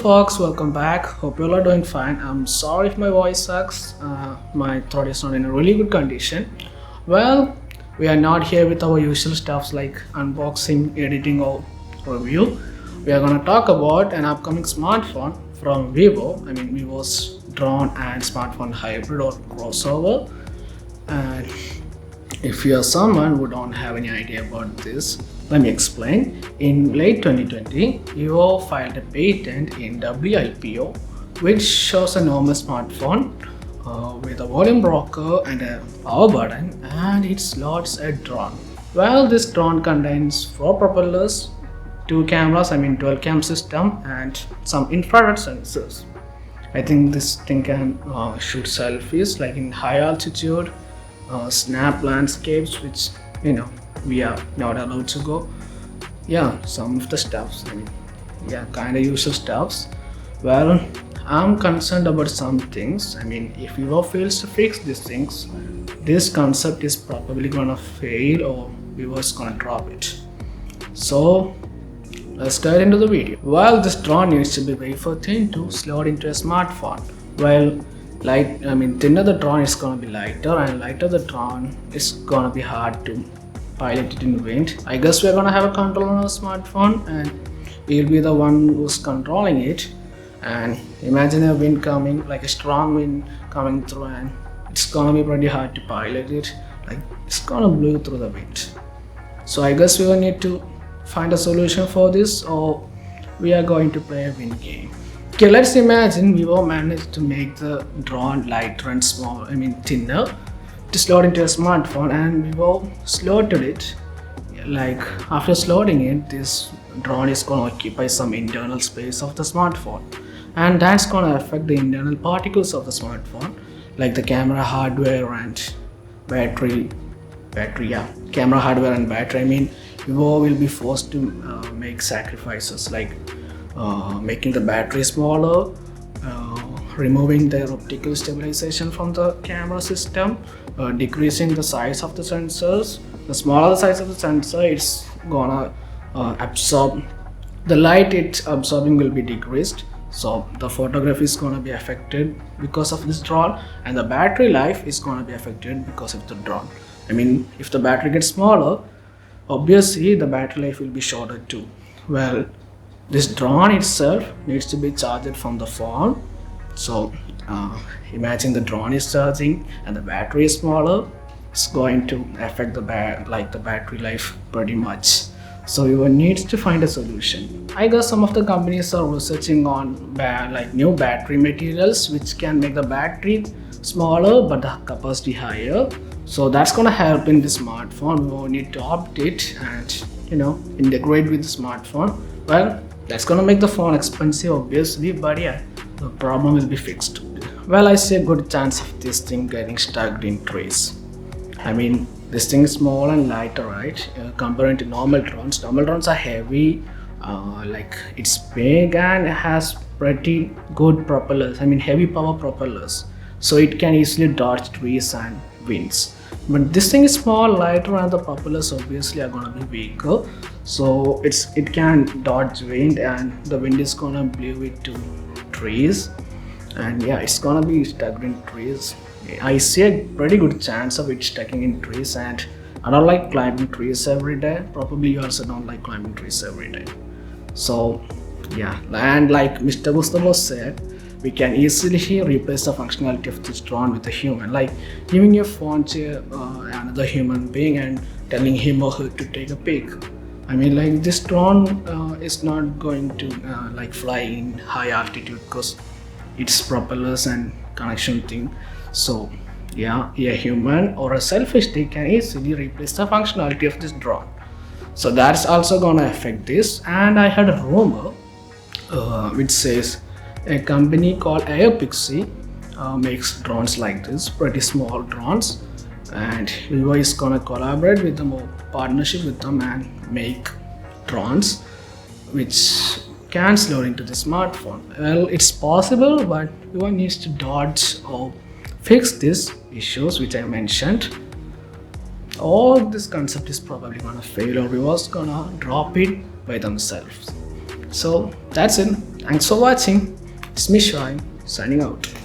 folks, welcome back. Hope you all are doing fine. I'm sorry if my voice sucks. My throat is not in a really good condition. Well, we are not here with our usual stuffs like unboxing, editing, or review. We are gonna talk about an upcoming smartphone from Vivo. Vivo's drone and smartphone hybrid or crossover. And if you are someone who don't have any idea about this, let me explain. In late 2020, Vivo filed a patent in WLPO, which shows a normal smartphone with a volume rocker and a power button, and it slots a drone. Well, this drone contains 4 propellers, 2 cameras, dual cam system, and some infrared sensors. I think this thing can shoot selfies like in high altitude, snap landscapes, which we are not allowed to go. Yeah, some of the stuffs. Kind of usual stuffs. Well, I'm concerned about some things. If Vivo fails to fix these things, this concept is probably gonna fail or Vivo is gonna drop it. So let's get into the video. Well, this drone needs to be wafer thin to slot into a smartphone. Well, thinner the drone is gonna be lighter, and lighter the drone is gonna be hard to pilot it in wind. I guess we're gonna have a controller on our smartphone, and we'll be the one who's controlling it. And imagine a wind coming, like a strong wind coming through, and it's gonna be pretty hard to pilot it. Like it's gonna blow through the wind. So I guess we will need to find a solution for this, or we are going to play a wind game. Okay, let's imagine Vivo managed to make the drone lighter and thinner to slot into a smartphone, and Vivo slotted it. Like after slotting it, this drone is going to occupy some internal space of the smartphone, and that's going to affect the internal particles of the smartphone, like the camera hardware and battery. Camera hardware and battery. Vivo will be forced to make sacrifices like making the battery smaller, removing their optical stabilization from the camera system, decreasing the size of the sensors. The smaller the size of the sensor, it's gonna absorb the light it's absorbing will be decreased. So the photography is gonna be affected because of this drone, and the battery life is gonna be affected because of the drone. If the battery gets smaller, obviously the battery life will be shorter too. Well, this drone itself needs to be charged from the phone. So imagine the drone is charging and the battery is smaller. It's going to affect the battery life pretty much. So you need to find a solution. I guess some of the companies are researching on new battery materials which can make the battery smaller but the capacity higher. So that's gonna help in the smartphone. We will need to update and integrate with the smartphone. Well, that's gonna make the phone expensive obviously, but yeah, the problem will be fixed. Well, I see a good chance of this thing getting stuck in trees. This thing is small and lighter, right? Compared to normal drones. Normal drones are heavy, it's big and it has pretty good propellers. Heavy power propellers, so it can easily dodge trees and winds. But this thing is small, lighter, and the propellers obviously are gonna be weaker, so it can dodge wind, and the wind is gonna blow it to trees, and yeah, it's gonna be stuck in trees. I see a pretty good chance of it stucking in trees, and I don't like climbing trees every day. Probably you also don't like climbing trees every day. So yeah, and like Mr. Gustavo said, we can easily replace the functionality of this drone with a human, like giving your phone to another human being and telling him or her to take a pic. This drone is not going to fly in high altitude because it's propellers and connection thing. So yeah, a human or a selfie stick can easily replace the functionality of this drone. So that's also gonna affect this. And I had a rumor which says a company called AirPixie makes drones like this, pretty small drones, and Vivo is gonna collaborate with them or partnership with them and make drones which can slot into the smartphone. Well, it's possible, but Vivo needs to dodge or fix these issues which I mentioned. All this concept is probably gonna fail, or Vivo's gonna drop it by themselves. So that's it. Thanks for watching. It's me Shine, signing out.